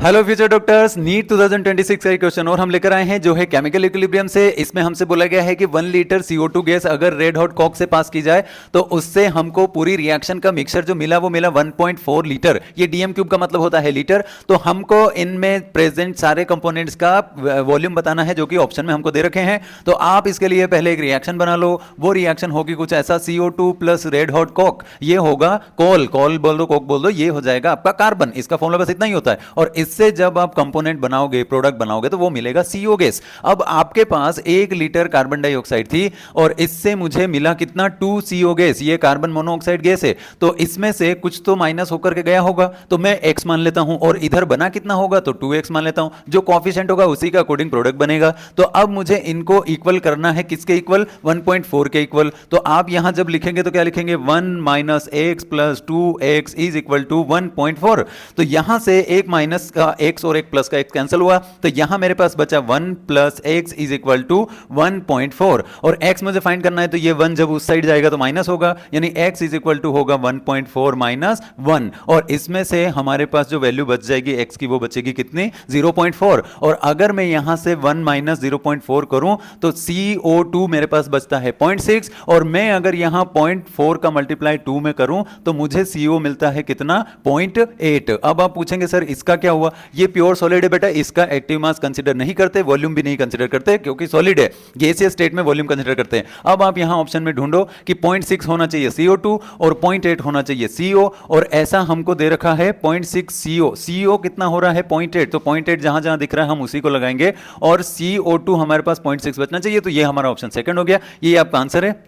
Hello future doctors, NEET 2026 का question और हम लेकर आए हैं जो है केमिकल इक्विलिब्रियम से। इसमें हमसे बोला गया है कि 1 लीटर CO2 गैस अगर रेड हॉट कॉक से पास की जाए तो उससे हमको पूरी रिएक्शन का मिक्सचर जो मिला वो मिला 1.4 लीटर। ये डीएम क्यूब का मतलब होता है लीटर। तो हमको इनमें प्रेजेंट सारे कंपोनेंट्स का वॉल्यूम बताना है जो कि ऑप्शन में हमको दे रखे हैं। तो आप इसके लिए पहले एक रिएक्शन बना लो। वो रिएक्शन होगी कुछ ऐसा, CO2 plus red hot Kock, ये होगा कॉल, कॉल बोल दो, कॉक बोल दो, ये हो जाएगा आपका कार्बन। इसका फॉर्मूला बस इतना ही होता है। और इससे जब आप कंपोनेंट बनाओगे, प्रोडक्ट बनाओगे, तो वो मिलेगा CO गैस। अब आपके पास 1 लीटर कार्बन डाइऑक्साइड थी और इससे मुझे मिला कितना, 2 CO गैस। ये कार्बन मोनोऑक्साइड गैस है, तो इसमें से कुछ तो माइनस होकर के गया होगा, तो मैं x मान लेता हूं। और इधर बना कितना होगा, तो 2x मान लेता हूं। जो कॉफिशिएंट होगा उसी का अकॉर्डिंग प्रोडक्ट बनेगा। तो अब मुझे इनको इक्वल करना है, किसके इक्वल, 1.4 के इक्वल। तो आप यहां जब लिखेंगे तो क्या लिखेंगे, 1 minus x plus 2x is equal to 1.4। तो यहां से एक माइनस का x और एक प्लस का x कैंसिल हुआ, तो यहां मेरे पास बचा 1 plus x is equal to 1.4। और x मुझे फाइंड करना है, तो ये 1 जब उस साइड जाएगा तो माइनस होगा, यानी x इज इक्वल टू होगा 1.4 माइनस 1। और इसमें से हमारे पास जो वैल्यू बच जाएगी x की, वो बचेगी कितनी, 0.4। और अगर मैं यहां से 1 माइनस 0.4 करूं तो CO2 मेरे पास बचता है 0.6। और मैं अगर यहां 0.4 का मल्टीप्लाई 2 में करूं तो मुझे CO मिलता है कितना, 0.8। अब आप पूछेंगे सर इसका क्या हुआ, ये प्योर सॉलिड है बेटा, इसका एक्टिव मास कंसीडर नहीं करते, वॉल्यूम भी नहीं कंसीडर करते, क्योंकि सॉलिड है। गैसियस स्टेट में वॉल्यूम कंसीडर करते हैं। अब आप यहां ऑप्शन में ढूंढो कि 0.6 होना चाहिए CO2 और 0.8 होना चाहिए CO, और ऐसा हमको दे रखा है 0.6 CO। CO कितना हो रहा है, 0.8। तो 0.8 जहां जहां दिख रहा है हम उसी को लगाएंगे, और CO2 हमारे पास 0.6 बचना चाहिए। तो ये हमारा ऑप्शन सेकंड हो गया, ये आपका आंसर है।